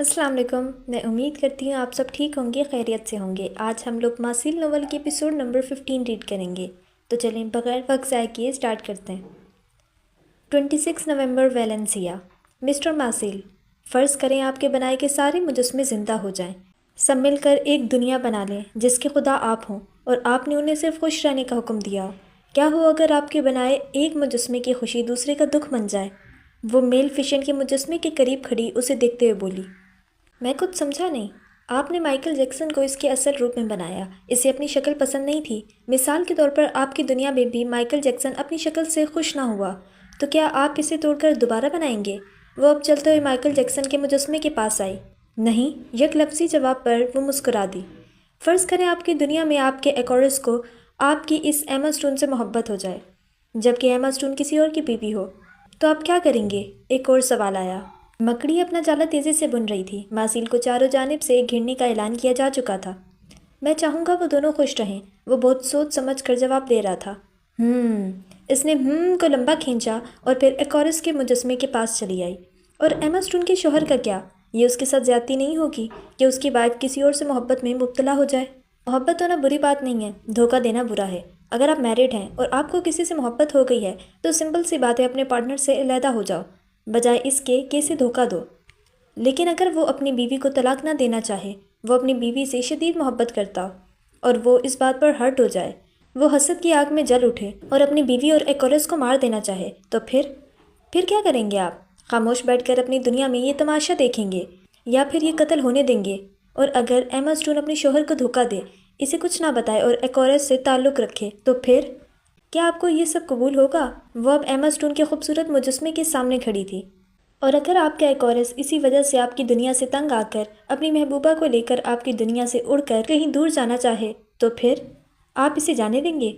السلام علیکم۔ میں امید کرتی ہوں آپ سب ٹھیک ہوں گے، خیریت سے ہوں گے۔ آج ہم لوگ ماسیل ناول کی ایپیسوڈ نمبر 15 ریڈ کریں گے، تو چلیں بغیر وقت ضائع کیے سٹارٹ کرتے ہیں۔ 26 نومبر ویلنسیا۔ مسٹر ماسیل، فرض کریں آپ کے بنائے کے سارے مجسمے زندہ ہو جائیں، سب مل کر ایک دنیا بنا لیں جس کے خدا آپ ہوں، اور آپ نے انہیں صرف خوش رہنے کا حکم دیا ہو۔ کیا ہو اگر آپ کے بنائے ایک مجسمے کی خوشی دوسرے کا دکھ بن جائے؟ وہ میل فیشن کے مجسمے کے قریب کھڑی اسے دیکھتے ہوئے بولی۔ میں کچھ سمجھا نہیں۔ آپ نے مائیکل جیکسن کو اس کے اصل روپ میں بنایا، اسے اپنی شکل پسند نہیں تھی۔ مثال کے طور پر آپ کی دنیا میں بھی مائیکل جیکسن اپنی شکل سے خوش نہ ہوا، تو کیا آپ اسے توڑ کر دوبارہ بنائیں گے؟ وہ اب چلتے ہوئے مائیکل جیکسن کے مجسمے کے پاس آئی۔ نہیں، یک لفظی جواب پر وہ مسکرا دی۔ فرض کریں آپ کی دنیا میں آپ کے ایکورس کو آپ کی اس ایما سٹون سے محبت ہو جائے، جبکہ ایما سٹون کسی اور کی بیوی ہو، تو آپ کیا کریں گے؟ ایک اور سوال آیا۔ مکڑی اپنا جالا تیزی سے بن رہی تھی۔ ماسیل کو چاروں جانب سے گھرنے کا اعلان کیا جا چکا تھا۔ میں چاہوں گا وہ دونوں خوش رہیں، وہ بہت سوچ سمجھ کر جواب دے رہا تھا۔ اس نے کو لمبا کھینچا اور پھر ایکورس کے مجسمے کے پاس چلی آئی۔ اور ایما سٹون کے شوہر کا کیا؟ یہ اس کے ساتھ زیادتی نہیں ہوگی کہ اس کی وائف کسی اور سے محبت میں مبتلا ہو جائے؟ محبت ہونا بری بات نہیں ہے، دھوکہ دینا برا ہے۔ اگر آپ میرڈ ہیں اور آپ کو کسی سے محبت ہو گئی ہے تو سمپل سی بات ہے، اپنے پارٹنر سے علیحدہ ہو جاؤ، بجائے اس کے کہ اسے دھوکہ دو۔ لیکن اگر وہ اپنی بیوی کو طلاق نہ دینا چاہے، وہ اپنی بیوی سے شدید محبت کرتا ہو اور وہ اس بات پر ہرٹ ہو جائے، وہ حسد کی آگ میں جل اٹھے اور اپنی بیوی اور ایکورس کو مار دینا چاہے، تو پھر کیا کریں گے آپ؟ خاموش بیٹھ کر اپنی دنیا میں یہ تماشا دیکھیں گے یا پھر یہ قتل ہونے دیں گے؟ اور اگر ایما سٹون اپنے شوہر کو دھوکہ دے، اسے کچھ نہ بتائے اور ایکورس سے تعلق رکھے، تو پھر کیا آپ کو یہ سب قبول ہوگا؟ وہ اب ایما سٹون کے خوبصورت مجسمے کے سامنے کھڑی تھی، اور اگر آپ کا ایکورس اسی وجہ سے آپ کی دنیا سے تنگ آ کر اپنی محبوبہ کو لے کر آپ کی دنیا سے اڑ کر کہیں دور جانا چاہے، تو پھر آپ اسے جانے دیں گے؟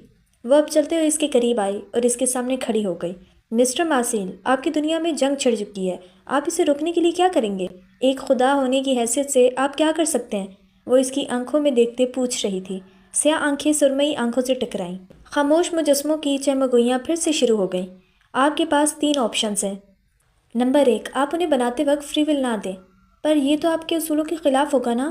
وہ اب چلتے ہوئے اس کے قریب آئی اور اس کے سامنے کھڑی ہو گئی۔ مسٹر ماسیل، آپ کی دنیا میں جنگ چھڑ چکی ہے، آپ اسے روکنے کے لیے کیا کریں گے؟ ایک خدا ہونے کی حیثیت سے آپ کیا کر سکتے ہیں؟ وہ اس کی آنکھوں میں دیکھتے پوچھ رہی تھی۔ سیاہ آنکھیں سرمئی آنکھوں سے ٹکرائیں۔ خاموش مجسموں کی چہمگوئیاں پھر سے شروع ہو گئیں۔ آپ کے پاس 3 آپشنز ہیں۔ نمبر 1، آپ انہیں بناتے وقت فری ول نہ دیں۔ پر یہ تو آپ کے اصولوں کے خلاف ہوگا نا؟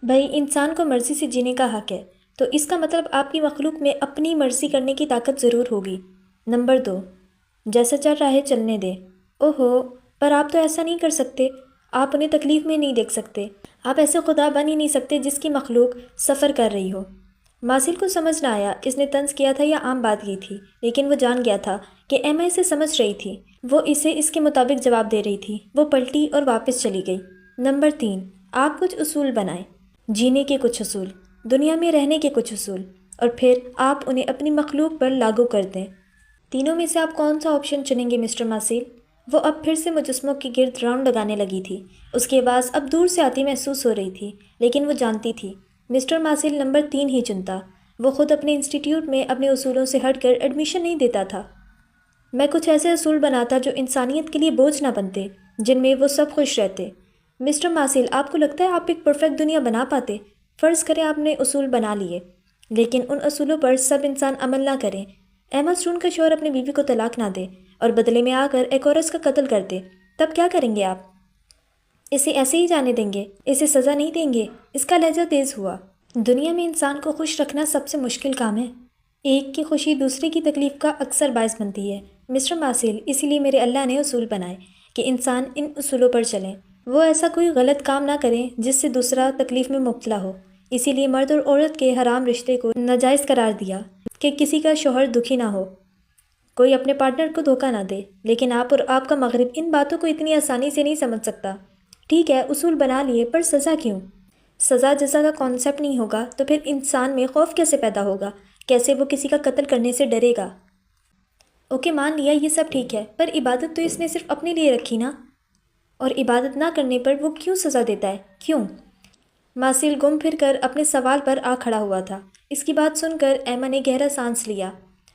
بھائی، انسان کو مرضی سے جینے کا حق ہے، تو اس کا مطلب آپ کی مخلوق میں اپنی مرضی کرنے کی طاقت ضرور ہوگی۔ نمبر 2، جیسا چل رہا ہے چلنے دیں۔ اوہو، پر آپ تو ایسا نہیں کر سکتے، آپ انہیں تکلیف میں نہیں دیکھ سکتے، آپ ایسے خدا بن ہی نہیں سکتے جس کی مخلوق سفر کر رہی ہو۔ ماسیل کو سمجھ نہ آیا اس نے طنز کیا تھا یا عام بات کی تھی، لیکن وہ جان گیا تھا کہ ایما اسے سمجھ رہی تھی۔ وہ اسے اس کے مطابق جواب دے رہی تھی۔ وہ پلٹی اور واپس چلی گئی۔ نمبر 3، آپ کچھ اصول بنائیں، جینے کے کچھ اصول، دنیا میں رہنے کے کچھ اصول، اور پھر آپ انہیں اپنی مخلوق پر لاگو کر دیں۔ تینوں میں سے آپ کون سا آپشن چنیں گے مسٹر ماسیل؟ وہ اب پھر سے مجسموں کے گرد راؤنڈ لگانے لگی تھی۔ اس کی آواز اب دور سے آتی محسوس ہو رہی تھی، لیکن وہ جانتی تھی مسٹر ماسیل نمبر 3 ہی چنتا۔ وہ خود اپنے انسٹیٹیوٹ میں اپنے اصولوں سے ہٹ کر ایڈمیشن نہیں دیتا تھا۔ میں کچھ ایسے اصول بناتا جو انسانیت کے لیے بوجھ نہ بنتے، جن میں وہ سب خوش رہتے۔ مسٹر ماسیل، آپ کو لگتا ہے آپ ایک پرفیکٹ دنیا بنا پاتے؟ فرض کریں آپ نے اصول بنا لیے، لیکن ان اصولوں پر سب انسان عمل نہ کریں۔ ایما سٹون کا شوہر اپنی بیوی کو طلاق نہ دے اور بدلے میں آ کر ایکورس کا قتل کر دے، تب کیا کریں گے آپ؟ اسے ایسے ہی جانے دیں گے؟ اسے سزا نہیں دیں گے؟ اس کا لہجہ تیز ہوا۔ دنیا میں انسان کو خوش رکھنا سب سے مشکل کام ہے۔ ایک کی خوشی دوسرے کی تکلیف کا اکثر باعث بنتی ہے مسٹر ماسیل، اسی لیے میرے اللہ نے اصول بنائے کہ انسان ان اصولوں پر چلیں۔ وہ ایسا کوئی غلط کام نہ کریں جس سے دوسرا تکلیف میں مبتلا ہو۔ اسی لیے مرد اور عورت کے حرام رشتے کو ناجائز قرار دیا کہ کسی کا شوہر دکھی نہ ہو، کوئی اپنے پارٹنر کو دھوکہ نہ دے۔ لیکن آپ اور آپ کا مغرب ان باتوں کو اتنی آسانی سے نہیں سمجھ سکتا۔ ٹھیک ہے، اصول بنا لیے، پر سزا کیوں؟ سزا جزا کا کانسیپٹ نہیں ہوگا تو پھر انسان میں خوف کیسے پیدا ہوگا؟ کیسے وہ کسی کا قتل کرنے سے ڈرے گا؟ اوکے، مان لیا یہ سب ٹھیک ہے، پر عبادت تو اس نے صرف اپنے لیے رکھی نا، اور عبادت نہ کرنے پر وہ کیوں سزا دیتا ہے؟ کیوں؟ ماسیل گم پھر کر اپنے سوال پر آ کھڑا ہوا تھا۔ اس کی بات سن کر ایما نے گہرا سانس لیا۔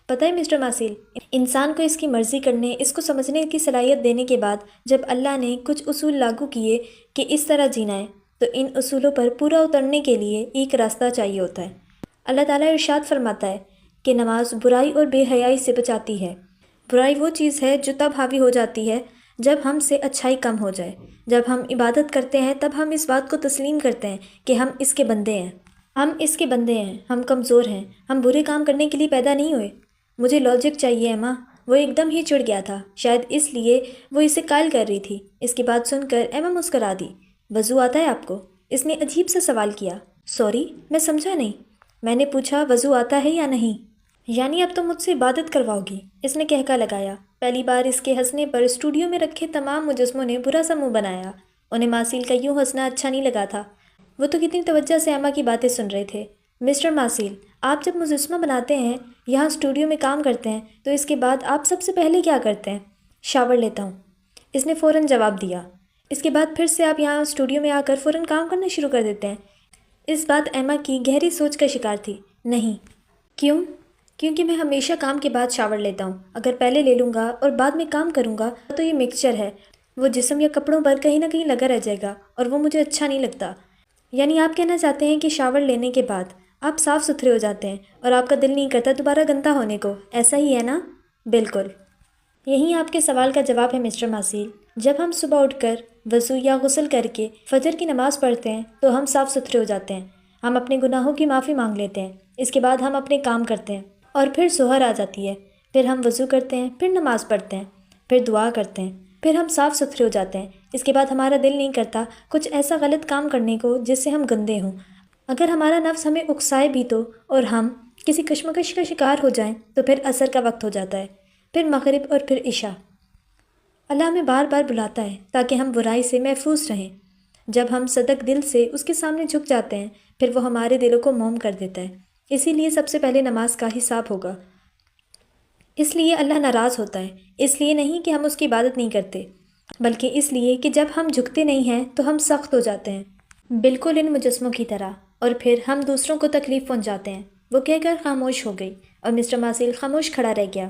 پتہ ہے مسٹر ماسیل، انسان کو اس کی مرضی کرنے، اس کو سمجھنے کی صلاحیت دینے کے بعد جب اللہ نے کچھ اصول لاگو کیے کہ اس طرح جینا ہے، تو ان اصولوں پر پورا اترنے کے لیے ایک راستہ چاہیے ہوتا ہے۔ اللہ تعالیٰ ارشاد فرماتا ہے کہ نماز برائی اور بے حیائی سے بچاتی ہے۔ برائی وہ چیز ہے جو تب حاوی ہو جاتی ہے جب ہم سے اچھائی کم ہو جائے، جب ہم عبادت کرتے ہیں تب ہم اس بات کو تسلیم کرتے ہیں کہ ہم اس کے بندے ہیں، ہم کمزور ہیں، ہم برے کام کرنے کے لیے پیدا نہیں ہوئے۔ مجھے لاجک چاہیے ایما۔ وہ ایک دم ہی چڑ گیا تھا، شاید اس لیے وہ اسے قائل کر رہی تھی۔ اس کی بات سن کر ایما مسکرا دی۔ وضو آتا ہے آپ کو؟ اس نے عجیب سا سوال کیا۔ سوری، میں سمجھا نہیں۔ میں نے پوچھا وضو آتا ہے یا نہیں؟ یعنی اب تو مجھ سے عبادت کرواؤ گی؟ اس نے کہکا لگایا۔ پہلی بار اس کے ہنسنے پر اسٹوڈیو میں رکھے تمام مجسموں نے برا سا منہ بنایا۔ انہیں ماسیل کا یوں ہنسنا اچھا نہیں لگا تھا۔ وہ تو کتنی توجہ سے ایما کی باتیں سن رہے تھے۔ مسٹر ماسیل، آپ جب مجسمہ بناتے ہیں، یہاں اسٹوڈیو میں کام کرتے ہیں، تو اس کے بعد آپ سب سے پہلے کیا کرتے ہیں؟ شاور لیتا ہوں، اس نے فوراً جواب دیا۔ اس کے بعد پھر سے آپ یہاں اسٹوڈیو میں آ کر فوراً کام کرنا شروع کر دیتے ہیں؟ اس بات ایما کی گہری سوچ کا شکار تھی۔ نہیں۔ کیوں؟ کیونکہ میں ہمیشہ کام کے بعد شاور لیتا ہوں۔ اگر پہلے لے لوں گا اور بعد میں کام کروں گا تو یہ مکسچر ہے، وہ جسم یا کپڑوں پر کہیں نہ کہیں لگا رہ جائے گا اور وہ مجھے اچھا نہیں لگتا۔ یعنی آپ کہنا چاہتے ہیں کہ شاور لینے کے بعد آپ صاف ستھرے ہو جاتے ہیں اور آپ کا دل نہیں کرتا دوبارہ گندا ہونے کو، ایسا ہی ہے نا؟ بالکل۔ یہی آپ کے سوال کا جواب ہے مسٹر ماسیل۔ جب ہم صبح اٹھ کر وضو یا غسل کر کے فجر کی نماز پڑھتے ہیں تو ہم صاف ستھرے ہو جاتے ہیں، ہم اپنے گناہوں کی معافی مانگ لیتے ہیں۔ اس کے بعد ہم اپنے کام کرتے ہیں اور پھر ظہر آ جاتی ہے، پھر ہم وضو کرتے ہیں، پھر نماز پڑھتے ہیں، پھر دعا کرتے ہیں، پھر ہم صاف ستھرے ہو جاتے ہیں۔ اس کے بعد ہمارا دل نہیں کرتا کچھ ایسا غلط کام کرنے کو جس سے ہم گندے ہوں۔ اگر ہمارا نفس ہمیں اکسائے بھی تو اور ہم کسی کشمکش کا شکار ہو جائیں تو پھر عصر کا وقت ہو جاتا ہے، پھر مغرب اور پھر عشاء۔ اللہ ہمیں بار بار بلاتا ہے تاکہ ہم برائی سے محفوظ رہیں۔ جب ہم صدق دل سے اس کے سامنے جھک جاتے ہیں پھر وہ ہمارے دلوں کو موم کر دیتا ہے۔ اسی لیے سب سے پہلے نماز کا حساب ہوگا۔ اس لیے اللہ ناراض ہوتا ہے، اس لیے نہیں کہ ہم اس کی عبادت نہیں کرتے، بلکہ اس لیے کہ جب ہم جھکتے نہیں ہیں تو ہم سخت ہو جاتے ہیں، بالکل ان مجسموں کی طرح، اور پھر ہم دوسروں کو تکلیف پہنچاتے ہیں۔ وہ کہہ کر خاموش ہو گئی اور مسٹر ماسیل خاموش کھڑا رہ گیا۔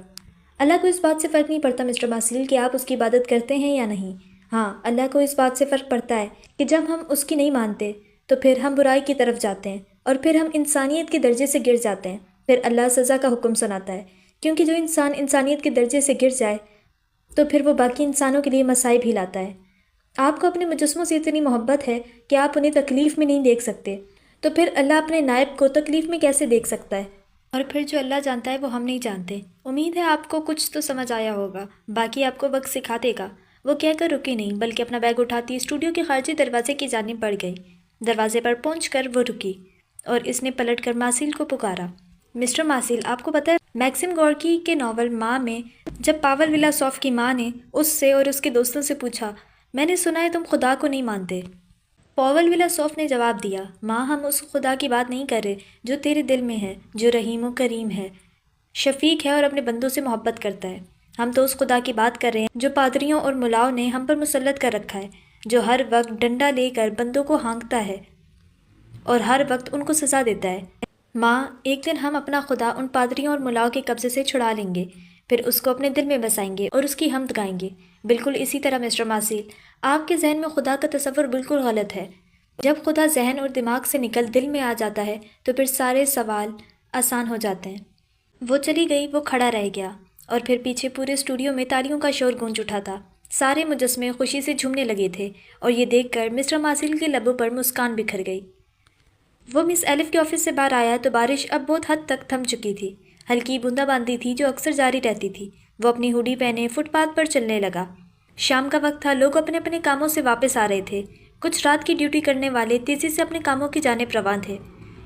اللہ کو اس بات سے فرق نہیں پڑتا مسٹر ماسیل کہ آپ اس کی عبادت کرتے ہیں یا نہیں۔ ہاں، اللہ کو اس بات سے فرق پڑتا ہے کہ جب ہم اس کی نہیں مانتے تو پھر ہم برائی کی طرف جاتے ہیں اور پھر ہم انسانیت کے درجے سے گر جاتے ہیں۔ پھر اللہ سزا کا حکم سناتا ہے، کیونکہ جو انسان انسانیت کے درجے سے گر جائے تو پھر وہ باقی انسانوں کے لیے مصائب ہی لاتا ہے۔ آپ کو اپنے مجسموں سے اتنی محبت ہے کہ آپ انہیں تکلیف میں نہیں دیکھ سکتے، تو پھر اللہ اپنے نائب کو تکلیف میں کیسے دیکھ سکتا ہے؟ اور پھر جو اللہ جانتا ہے وہ ہم نہیں جانتے۔ امید ہے آپ کو کچھ تو سمجھ آیا ہوگا، باقی آپ کو وقت سکھا دے گا۔ وہ کہہ کر رکی نہیں بلکہ اپنا بیگ اٹھاتی اسٹوڈیو کے خارجی دروازے کی جانب بڑھ گئی۔ دروازے پر پہنچ کر وہ رکی اور اس نے پلٹ کر ماسیل کو پکارا۔ مسٹر ماسیل، آپ کو پتہ ہے میکسم گورکی کے ناول ماں میں جب پاول ولاسوف کی ماں نے اس سے اور اس کے دوستوں سے پوچھا، میں نے سنا ہے تم خدا کو نہیں مانتے، پاول ولاسوف نے جواب دیا، ماں ہم اس خدا کی بات نہیں کر رہے جو تیرے دل میں ہے، جو رحیم و کریم ہے، شفیق ہے اور اپنے بندوں سے محبت کرتا ہے۔ ہم تو اس خدا کی بات کر رہے ہیں جو پادریوں اور ملاؤں نے ہم پر مسلط کر رکھا ہے، جو ہر وقت ڈنڈا لے کر بندوں کو ہانکتا ہے اور ہر وقت ان کو سزا دیتا ہے۔ ماں، ایک دن ہم اپنا خدا ان پادریوں اور ملاؤں کے قبضے سے چھڑا لیں گے، پھر اس کو اپنے دل میں بسائیں گے اور اس کی حمد گائیں گے۔ بالکل اسی طرح مسٹر ماسیل، آپ کے ذہن میں خدا کا تصور بالکل غلط ہے۔ جب خدا ذہن اور دماغ سے نکل دل میں آ جاتا ہے تو پھر سارے سوال آسان ہو جاتے ہیں۔ وہ چلی گئی، وہ کھڑا رہ گیا اور پھر پیچھے پورے اسٹوڈیو میں تالیوں کا شور گونج اٹھا تھا۔ سارے مجسمے خوشی سے جھومنے لگے تھے اور یہ دیکھ کر مسٹر ماسیل کے لبوں پر مسکان بکھر گئی۔ وہ مس ایلف کے آفس سے باہر آیا تو بارش اب بہت حد تک تھم چکی تھی۔ ہلکی بوندا باندی تھی جو اکثر جاری رہتی تھی۔ وہ اپنی ہوڈی پہنے فٹ پاتھ پر چلنے لگا۔ شام کا وقت تھا، لوگ اپنے اپنے کاموں سے واپس آ رہے تھے۔ کچھ رات کی ڈیوٹی کرنے والے تیزی سے اپنے کاموں کی جانب رواں تھے۔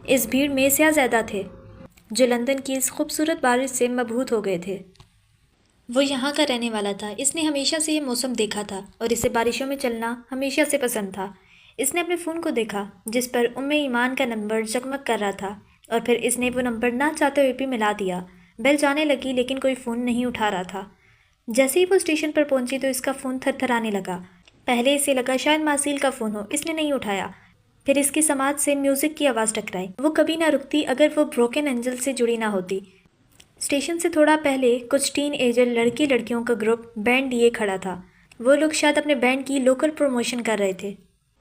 اس بھیڑ میں سیاہ زیادہ تھے جو لندن کی اس خوبصورت بارش سے مبہوت ہو گئے تھے۔ وہ یہاں کا رہنے والا تھا، اس نے ہمیشہ سے یہ موسم دیکھا تھا اور اسے بارشوں میں چلنا ہمیشہ سے پسند تھا۔ اس نے اپنے فون کو دیکھا جس پر ایمان کا نمبر جگمگ کر رہا تھا اور پھر اس نے وہ نمبر نہ چاہتے ہوئے بھی ملا دیا۔ بیل جانے لگی لیکن کوئی فون نہیں اٹھا رہا تھا۔ جیسے ہی وہ اسٹیشن پر پہنچی تو اس کا فون تھر تھر آنے لگا۔ پہلے اسے لگا شاید ماسیل کا فون ہو، اس نے نہیں اٹھایا۔ پھر اس کی سماعت سے میوزک کی آواز ٹکرائی، وہ کبھی نہ رکتی اگر وہ بروکن اینجل سے جڑی نہ ہوتی۔ اسٹیشن سے تھوڑا پہلے کچھ ٹین ایجر لڑکی لڑکیوں کا گروپ بینڈ لیے کھڑا تھا۔ وہ لوگ شاید اپنے بینڈ کی لوکل پروموشن کر رہے تھے۔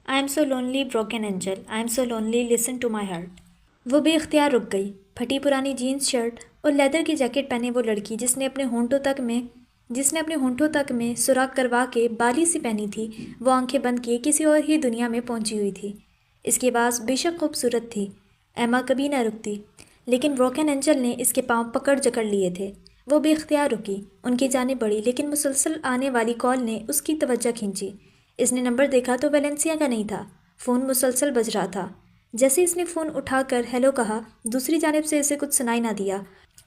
I'm so lonely broken angel, I'm so lonely listen to my heart. وہ بے اختیار رک گئی۔ پھٹی پرانی جینز شرٹ اور لیدر کی جیکٹ پہنے وہ لڑکی جس نے اپنے ہونٹوں تک میں جس نے اپنے ہونٹوں تک میں سوراخ کروا کے بالی سی پہنی تھی، وہ آنکھیں بند کیے کسی اور ہی دنیا میں پہنچی ہوئی تھی۔ اس کی آواز بے شک خوبصورت تھی۔ ایما کبھی نہ رکتی، لیکن بروکن اینجل نے اس کے پاؤں پکڑ جکڑ لیے تھے۔ وہ بے اختیار رکی، ان کی جانب بڑھی، لیکن مسلسل آنے والی کال نے اس کی توجہ کھینچی۔ اس نے نمبر دیکھا تو ویلنسیا کا نہیں تھا۔ فون مسلسل بج رہا تھا۔ جیسے اس نے فون اٹھا کر ہیلو کہا، دوسری جانب سے اسے کچھ سنائی نہ دیا۔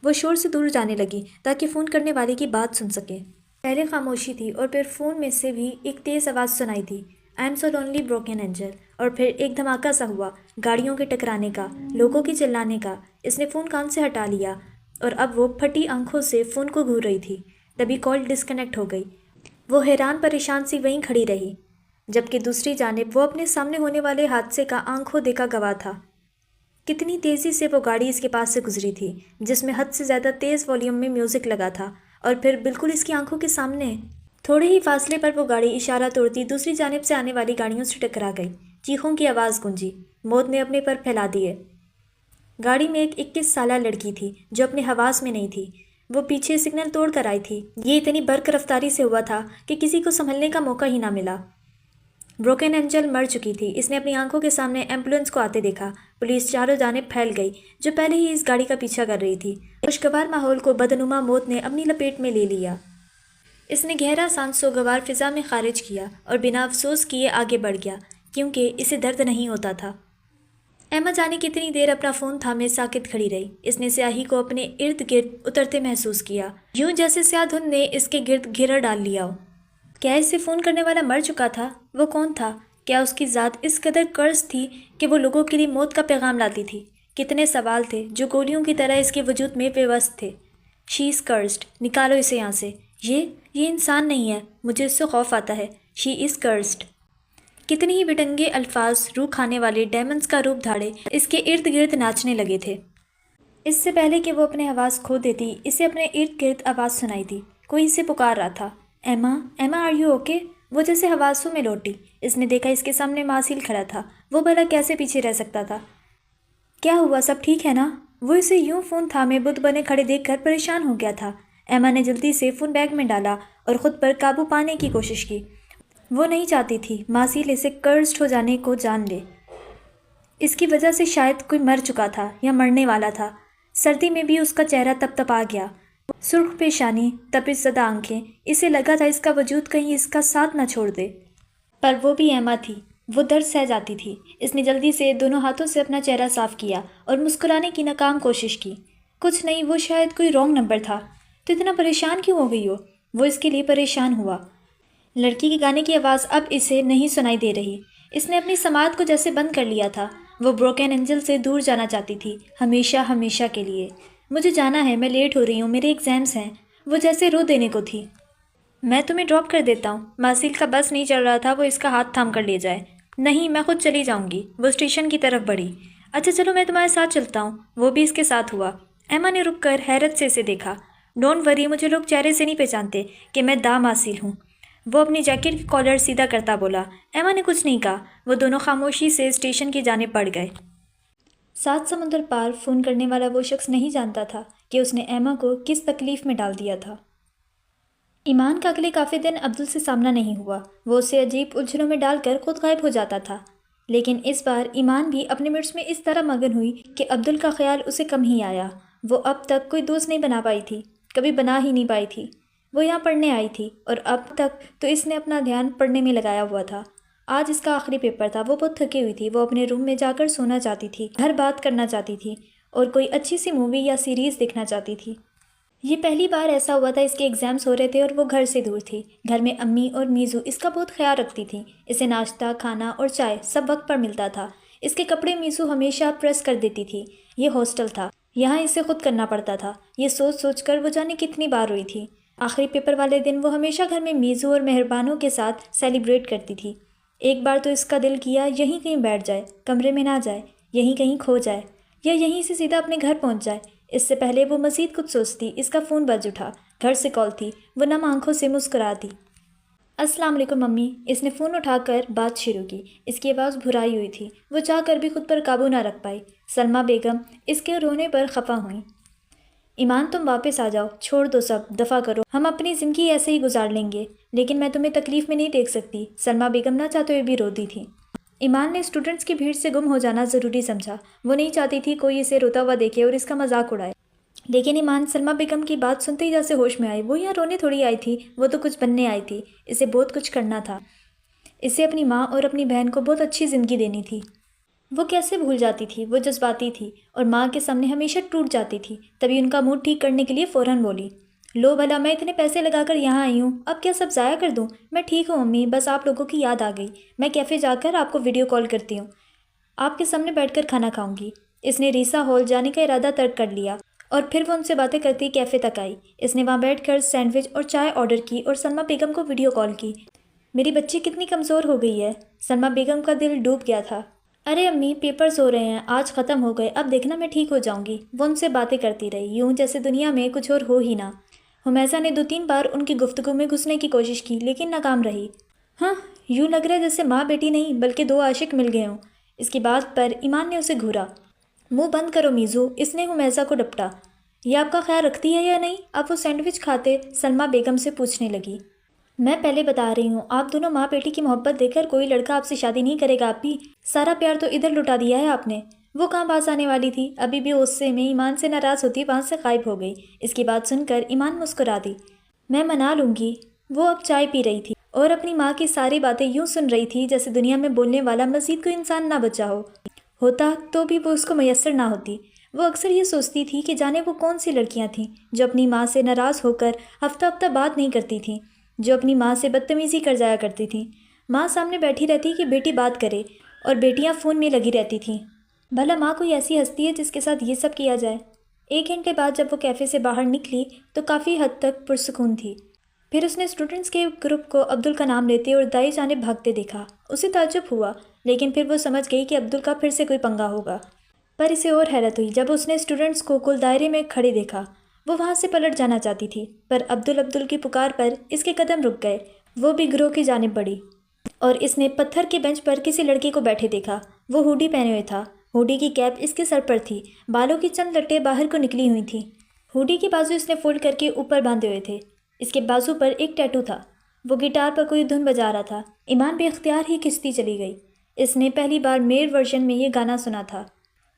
وہ شور سے دور جانے لگی تاکہ فون کرنے والے کی بات سن سکے۔ پہلے خاموشی تھی اور پھر فون میں سے بھی ایک تیز آواز سنائی تھی، I'm so lonely broken angel. اور پھر ایک دھماکہ سا ہوا، گاڑیوں کے ٹکرانے کا، لوگوں کے چلانے کا۔ اس نے فون کان سے ہٹا لیا اور اب وہ پھٹی آنکھوں سے فون کو گھور رہی تھی۔ تبھی کال ڈسکنیکٹ ہو گئی۔ وہ حیران پریشان سی وہیں کھڑی رہی، جبکہ دوسری جانب وہ اپنے سامنے ہونے والے حادثے کا آنکھوں دیکھا گواہ تھا۔ کتنی تیزی سے وہ گاڑی اس کے پاس سے گزری تھی، جس میں حد سے زیادہ تیز والیوم میں میوزک لگا تھا، اور پھر بالکل اس کی آنکھوں کے سامنے تھوڑے ہی فاصلے پر وہ گاڑی اشارہ توڑتی دوسری جانب سے آنے والی گاڑیوں سے ٹکرا گئی۔ چیخوں کی آواز گونجی، موت نے اپنے پر پھیلا دیے۔ گاڑی میں ایک 21 سالہ لڑکی تھی جو اپنے حواس میں نہیں تھی۔ وہ پیچھے سگنل توڑ کر آئی تھی۔ یہ اتنی برق رفتاری سے ہوا تھا کہ کسی کو سنبھلنے کا موقع ہی نہ ملا۔ بروکن اینجل مر چکی تھی۔ اس نے اپنی آنکھوں کے سامنے ایمبولینس کو آتے دیکھا۔ پولیس چاروں جانب پھیل گئی جو پہلے ہی اس گاڑی کا پیچھا کر رہی تھی۔ خوشگوار ماحول کو بدنما موت نے اپنی لپیٹ میں لے لیا۔ اس نے گہرا سانس سوگوار فضا میں خارج کیا اور بنا افسوس کیے آگے بڑھ گیا، کیونکہ اسے درد نہیں ہوتا تھا۔ ایما جانے کتنی دیر اپنا فون تھامے ساکت کھڑی رہی۔ اس نے سیاہی کو اپنے ارد گرد اترتے محسوس کیا، یوں جیسے سیاہ دھند نے اس کے گرد گھیرا ڈال لیا ہو۔ کیا اس سے فون کرنے والا مر چکا تھا؟ وہ کون تھا؟ کیا اس کی ذات اس قدر قرض تھی کہ وہ لوگوں کے لیے موت کا پیغام لاتی تھی؟ کتنے سوال تھے جو گولیوں کی طرح اس کے وجود میں پیوست تھے۔ شی از کرسڈ، نکالو اسے یہاں سے۔ یہ انسان نہیں ہے، مجھے اس سے خوف آتا ہے۔ شی از کرسڈ۔ کتنی ہی بٹنگے الفاظ روح کھانے والے ڈیمنز کا روپ دھاڑے اس کے ارد گرد ناچنے لگے تھے۔ اس سے پہلے کہ وہ اپنے حواس کھو دیتی، اسے اپنے ارد گرد آواز سنائی دی۔ کوئی اسے پکار رہا تھا، ایما، ایما آر یو اوکے؟ وہ جیسے حواسوں میں لوٹی۔ اس نے دیکھا اس کے سامنے ماسیل کھڑا تھا۔ وہ بھلا کیسے پیچھے رہ سکتا تھا؟ کیا ہوا، سب ٹھیک ہے نا؟ وہ اسے یوں فون تھامے بت بنے کھڑے دیکھ کر پریشان ہو گیا تھا۔ ایما نے جلدی سے فون بیگ میں ڈالا اور خود پر قابو پانے کی کوشش کی۔ وہ نہیں چاہتی تھی ماسیل اسے کرسڈ ہو جانے کو جان لے۔ اس کی وجہ سے شاید کوئی مر چکا تھا یا مرنے والا تھا۔ سردی میں بھی اس کا چہرہ تپ تپا گیا، سرخ پیشانی، تپش زدہ آنکھیں۔ اسے لگا تھا اس کا وجود کہیں اس کا ساتھ نہ چھوڑ دے، پر وہ بھی ایما تھی، وہ درد سہ جاتی تھی۔ اس نے جلدی سے دونوں ہاتھوں سے اپنا چہرہ صاف کیا اور مسکرانے کی ناکام کوشش کی۔ کچھ نہیں، وہ شاید کوئی رانگ نمبر تھا۔ تو اتنا پریشان کیوں ہو گئی ہو؟ وہ اس کے لیے پریشان ہوا۔ لڑکی کے گانے کی آواز اب اسے نہیں سنائی دے رہی۔ اس نے اپنی سماعت کو جیسے بند کر لیا تھا۔ وہ بروکن اینجل سے دور جانا چاہتی تھی، ہمیشہ ہمیشہ کے لیے۔ مجھے جانا ہے، میں لیٹ ہو رہی ہوں، میرے ایگزامس ہیں۔ وہ جیسے رو دینے کو تھی۔ میں تمہیں ڈراپ کر دیتا ہوں۔ ماسیل کا بس نہیں چل رہا تھا، وہ اس کا ہاتھ تھام کر لے جائے۔ نہیں، میں خود چلی جاؤں گی۔ وہ اسٹیشن کی طرف بڑھی۔ اچھا چلو، میں تمہارے ساتھ چلتا ہوں۔ وہ بھی اس کے ساتھ ہوا۔ ایما نے رک کر حیرت سے اسے دیکھا۔ ڈونٹ وری، مجھے لوگ چہرے سے نہیں پہچانتے کہ میں دا ماسیل ہوں۔ وہ اپنی جیکٹ کی کالر سیدھا کرتا بولا۔ ایما نے کچھ نہیں کہا۔ وہ دونوں خاموشی سے اسٹیشن کی جانب بڑھ گئے۔ 7 سمندر پار فون کرنے والا وہ شخص نہیں جانتا تھا کہ اس نے ایما کو کس تکلیف میں ڈال دیا تھا۔ ایمان کا اگلے کافی دن عبدل سے سامنا نہیں ہوا۔ وہ اسے عجیب الجھنوں میں ڈال کر خود غائب ہو جاتا تھا، لیکن اس بار ایمان بھی اپنے مرض میں اس طرح مگن ہوئی کہ عبدل کا خیال اسے کم ہی آیا۔ وہ اب تک کوئی دوست نہیں بنا پائی تھی، کبھی بنا ہی نہیں پائی تھی۔ وہ یہاں پڑھنے آئی تھی اور اب تک تو اس نے اپنا دھیان پڑھنے میں لگایا ہوا تھا۔ آج اس کا آخری پیپر تھا۔ وہ بہت تھکی ہوئی تھی۔ وہ اپنے روم میں جا کر سونا چاہتی تھی، گھر بات کرنا چاہتی تھی اور کوئی اچھی سی مووی یا سیریز دیکھنا چاہتی تھی۔ یہ پہلی بار ایسا ہوا تھا، اس کے ایگزامس ہو رہے تھے اور وہ گھر سے دور تھی۔ گھر میں امی اور میزو اس کا بہت خیال رکھتی تھیں۔ اسے ناشتہ، کھانا اور چائے سب وقت پر ملتا تھا۔ اس کے کپڑے میزو ہمیشہ پریس کر دیتی تھی۔ یہ ہاسٹل تھا، یہاں اسے خود کرنا پڑتا تھا۔ یہ سوچ سوچ کر وہ جانے کتنی بار روئی تھی۔ آخری پیپر والے دن وہ ہمیشہ گھر میں میزو اور مہربانوں کے ساتھ سیلیبریٹ کرتی تھی۔ ایک بار تو اس کا دل کیا یہیں کہیں بیٹھ جائے، کمرے میں نہ جائے، یہیں کہیں کھو جائے یا یہیں سے سیدھا اپنے گھر پہنچ جائے۔ اس سے پہلے وہ مزید کچھ سوچتی، اس کا فون بج اٹھا۔ گھر سے کال تھی۔ وہ نم آنکھوں سے مسکراتی۔ السلام علیکم ممی۔ اس نے فون اٹھا کر بات شروع کی۔ اس کی آواز بھرائی ہوئی تھی۔ وہ چاہ کر بھی خود پر قابو نہ رکھ پائی۔ سلمہ بیگم اس کے رونے پر خفا ہوئیں۔ ایمان تم واپس آ جاؤ، چھوڑ دو سب، دفع کرو، ہم اپنی زندگی ایسے ہی گزار لیں گے، لیکن میں تمہیں تکلیف میں نہیں دیکھ سکتی، سلمیٰ بیگم نہ چاہتے ہوئے بھی رو دی تھی۔ ایمان نے اسٹوڈنٹس کی بھیڑ سے گم ہو جانا ضروری سمجھا، وہ نہیں چاہتی تھی کوئی اسے روتا ہوا دیکھے اور اس کا مذاق اڑائے۔ لیکن ایمان سلمیٰ بیگم کی بات سنتے ہی جیسے ہوش میں آئی، وہ یہاں رونے تھوڑی آئی تھی، وہ تو کچھ بننے آئی تھی، اسے بہت کچھ کرنا تھا، اسے اپنی ماں اور اپنی بہن کو بہت اچھی زندگی دینی تھی۔ وہ کیسے بھول جاتی تھی، وہ جذباتی تھی اور ماں کے سامنے ہمیشہ ٹوٹ جاتی تھی، تبھی ان کا موڈ ٹھیک کرنے کے لیے فوراً بولی، لو بھلا میں اتنے پیسے لگا کر یہاں آئی ہوں، اب کیا سب ضائع کر دوں؟ میں ٹھیک ہوں امی، بس آپ لوگوں کی یاد آ گئی، میں کیفے جا کر آپ کو ویڈیو کال کرتی ہوں، آپ کے سامنے بیٹھ کر کھانا کھاؤں گی۔ اس نے ریسا ہال جانے کا ارادہ ترک کر لیا اور پھر وہ ان سے باتیں کرتی کیفے تک آئی۔ اس نے وہاں بیٹھ کر سینڈوچ اور چائے آرڈر کی اور سلمیٰ بیگم کو ویڈیو کال کی۔ میری بچی کتنی کمزور ہو گئی ہے، سلمیٰ بیگم کا دل ڈوب گیا تھا۔ ارے امی، پیپرز ہو رہے ہیں، آج ختم ہو گئے، اب دیکھنا میں ٹھیک ہو جاؤں گی۔ وہ ان سے باتیں کرتی رہی، یوں جیسے دنیا میں کچھ اور ہو ہی نہ۔ ہمیسہ نے 2-3 بار ان کی گفتگو میں گھسنے کی کوشش کی لیکن ناکام رہی۔ ہاں، یوں لگ رہا ہے جیسے ماں بیٹی نہیں بلکہ 2 عاشق مل گئے ہوں۔ اس کی بات پر ایمان نے اسے گھورا۔ منہ بند کرو میزو، اس نے ہمیسہ کو ڈپٹا۔ یہ آپ کا خیال رکھتی ہے یا نہیں؟ اب وہ سینڈوچ کھاتے سلمیٰ بیگم سے پوچھنے لگی۔ میں پہلے بتا رہی ہوں، آپ دونوں ماں بیٹی کی محبت دیکھ کر کوئی لڑکا آپ سے شادی نہیں کرے گا، آپ بھی سارا پیار تو ادھر لٹا دیا ہے آپ نے۔ وہ کہاں پاس آنے والی تھی، ابھی بھی غصے میں ایمان سے ناراض ہوتی وہاں سے غائب ہو گئی۔ اس کی بات سن کر ایمان مسکرا دی۔ میں منا لوں گی۔ وہ اب چائے پی رہی تھی اور اپنی ماں کی ساری باتیں یوں سن رہی تھی جیسے دنیا میں بولنے والا مزید کوئی انسان نہ بچا ہوتا تو بھی وہ اس کو میسر نہ ہوتی۔ وہ اکثر یہ سوچتی تھی کہ جانے وہ کون سی لڑکیاں تھیں جو اپنی ماں سے ناراض ہو کر ہفتہ ہفتہ بات نہیں کرتی تھیں، جو اپنی ماں سے بدتمیزی کر جایا کرتی تھیں۔ ماں سامنے بیٹھی رہتی کہ بیٹی بات کرے اور بیٹیاں فون میں لگی رہتی تھیں۔ بھلا ماں کوئی ایسی ہستی ہے جس کے ساتھ یہ سب کیا جائے؟ 1 گھنٹے بعد جب وہ کیفے سے باہر نکلی تو کافی حد تک پرسکون تھی۔ پھر اس نے اسٹوڈنٹس کے گروپ کو عبدل کا نام لیتے اور دائیں جانب بھاگتے دیکھا۔ اسے تعجب ہوا، لیکن پھر وہ سمجھ گئی کہ عبدل کا پھر سے کوئی پنگا ہوگا۔ پر اسے اور حیرت ہوئی جب اس نے اسٹوڈنٹس کو گول دائرے میں کھڑے دیکھا۔ وہ وہاں سے پلٹ جانا چاہتی تھی، پر عبدل کی پکار پر اس کے قدم رک گئے۔ وہ بھی گروہ کی جانب بڑھی اور اس نے پتھر کے بینچ پر کسی لڑکے کو بیٹھے دیکھا۔ وہ ہوڈی پہنے ہوئے تھا، ہوڈی کی کیپ اس کے سر پر تھی، بالوں کی چند لٹیں باہر کو نکلی ہوئی تھیں۔ ہوڈی کی بازو اس نے فولڈ کر کے اوپر باندھے ہوئے تھے۔ اس کے بازو پر ایک ٹیٹو تھا۔ وہ گٹار پر کوئی دھن بجا رہا تھا۔ ایمان بے اختیار ہی کھنچتی چلی گئی۔ اس نے پہلی بار میئر ورژن میں یہ گانا سنا تھا،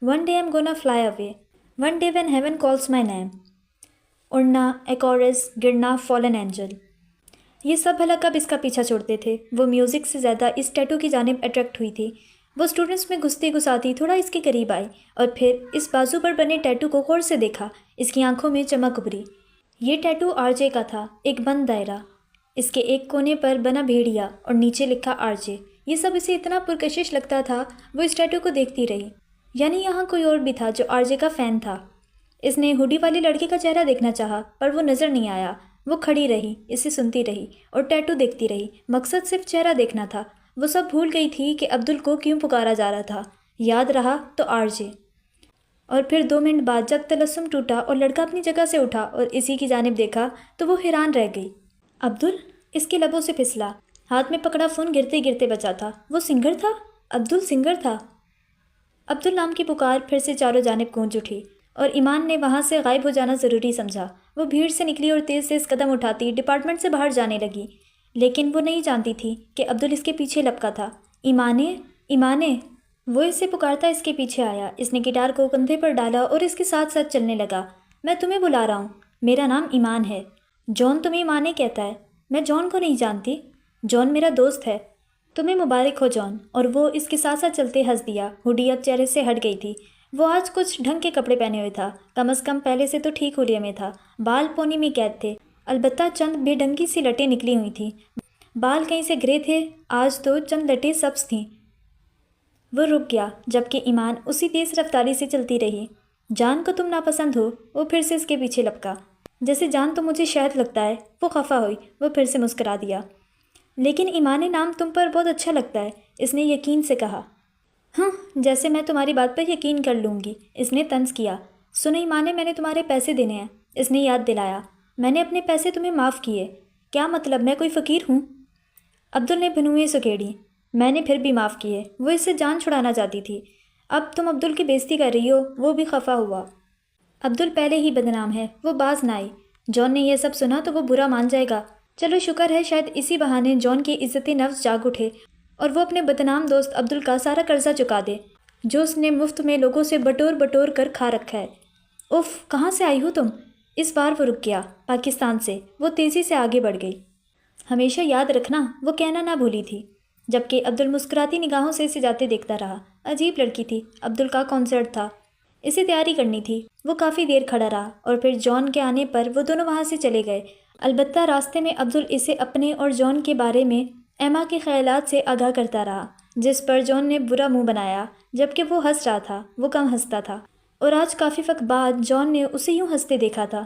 One day I'm gonna fly away, one day when heaven calls my name, اڑنا، ایکورس، گرنا، فالن اینجل۔ یہ سب بھلا کب اس کا پیچھا چھوڑتے تھے؟ وہ میوزک سے زیادہ اس ٹیٹو کی جانب اٹریکٹ ہوئی تھی۔ وہ اسٹوڈنٹس میں گھستی گھساتی تھوڑا اس کے قریب آئی اور پھر اس بازو پر بنے ٹیٹو کو غور سے دیکھا۔ اس کی آنکھوں میں چمک ابھری۔ یہ ٹیٹو آر جے کا تھا، ایک بند دائرہ، اس کے ایک کونے پر بنا بھیڑیا اور نیچے لکھا آر جے۔ یہ سب اسے اتنا پرکشش لگتا تھا، وہ اس ٹیٹو کو دیکھتی رہی، یعنی یہاں کوئی اور بھی تھا جو آر جے کا فین تھا۔ اس نے ہوڈی والے لڑکے کا چہرہ دیکھنا چاہا پر وہ نظر نہیں آیا۔ وہ کھڑی رہی، اسے سنتی رہی اور ٹیٹو دیکھتی رہی۔ مقصد صرف چہرہ دیکھنا تھا۔ وہ سب بھول گئی تھی کہ عبدل کو کیوں پکارا جا رہا تھا۔ یاد رہا تو آر جے۔ اور پھر 2 منٹ بعد جب طلسم ٹوٹا اور لڑکا اپنی جگہ سے اٹھا اور اسی کی جانب دیکھا تو وہ حیران رہ گئی۔ عبدل؟ اس کے لبوں سے پھسلا، ہاتھ میں پکڑا فون گرتے گرتے بچا تھا۔ وہ سنگر تھا، عبدل سنگر تھا۔ عبدل نام کی پکار پھر سے چاروں جانب گونج اٹھی اور ایمان نے وہاں سے غائب ہو جانا ضروری سمجھا۔ وہ بھیڑ سے نکلی اور تیز تیز قدم اٹھاتی ڈپارٹمنٹ سے باہر جانے لگی، لیکن وہ نہیں جانتی تھی کہ عبدل اس کے پیچھے لپکا تھا۔ ایمانے، ایمانے! وہ اسے پکارتا اس کے پیچھے آیا۔ اس نے گٹار کو کندھے پر ڈالا اور اس کے ساتھ ساتھ چلنے لگا۔ میں تمہیں بلا رہا ہوں، میرا نام ایمان ہے۔ جان تمہیں ایمانے کہتا ہے؟ میں جان کو نہیں جانتی، جان میرا دوست ہے۔ تمہیں مبارک ہو جان۔ اور وہ اس کے ساتھ ساتھ چلتے ہنس دیا۔ ہوڈی اب چہرے سے ہٹ گئی تھی۔ وہ آج کچھ ڈھنگ کے کپڑے پہنے ہوئے تھا، کم از کم پہلے سے تو ٹھیک حلیے میں تھا۔ بال پونی میں قید تھے، البتہ چند بے ڈھنگی سی لٹیں نکلی ہوئی تھیں۔ بال کہیں سے گرے تھے، آج تو چند لٹیں سبز تھیں۔ وہ رک گیا جبکہ ایمان اسی تیز رفتاری سے چلتی رہی۔ جان کو تم ناپسند ہو؟ وہ پھر سے اس کے پیچھے لپکا۔ جیسے جان تو مجھے شہد لگتا ہے۔ وہ خفا ہوئی۔ وہ پھر سے مسکرا دیا۔ لیکن ایمان نام تم پر بہت اچھا لگتا ہے، اس نے یقین سے کہا۔ ہاں، جیسے میں تمہاری بات پر یقین کر لوں گی، اس نے طنز کیا۔ سنو ایمان، میں نے تمہارے پیسے دینے ہیں، اس نے یاد دلایا۔ میں نے اپنے پیسے تمہیں معاف کیے۔ کیا مطلب، میں کوئی فقیر ہوں؟ عبدل نے بھنویں سکیڑی۔ میں نے پھر بھی معاف کیے۔ وہ اس سے جان چھڑانا چاہتی تھی۔ اب تم عبدل کی بےزتی کر رہی ہو۔ وہ بھی خفا ہوا۔ عبدل پہلے ہی بدنام ہے، وہ باز نہ آئی۔ جان نے یہ سب سنا تو وہ برا مان جائے گا۔ چلو شکر ہے شاید اسی بہانے جان کی عزت نفس جاگ اٹھے اور وہ اپنے بدنام دوست عبدل کا سارا قرضہ چکا دے جو اس نے مفت میں لوگوں سے بٹور بٹور کر کھا رکھا ہے۔ اف، کہاں سے آئی ہو تم؟ اس بار وہ رک گیا۔ پاکستان سے۔ وہ تیزی سے آگے بڑھ گئی۔ ہمیشہ یاد رکھنا، وہ کہنا نہ بھولی تھی، جبکہ عبدل مسکراتی نگاہوں سے اسے جاتے دیکھتا رہا۔ عجیب لڑکی تھی۔ عبدل کا کنسرٹ تھا، اسے تیاری کرنی تھی۔ وہ کافی دیر کھڑا رہا اور پھر جان کے آنے پر وہ دونوں وہاں سے چلے گئے۔ البتہ راستے میں عبدل اسے اپنے اور جان کے بارے میں ایما کے خیالات سے آگاہ کرتا رہا، جس پر جان نے برا منہ بنایا جبکہ وہ ہنس رہا تھا۔ وہ کم ہنستا تھا اور آج کافی وقت بعد جان نے اسے یوں ہنستے دیکھا تھا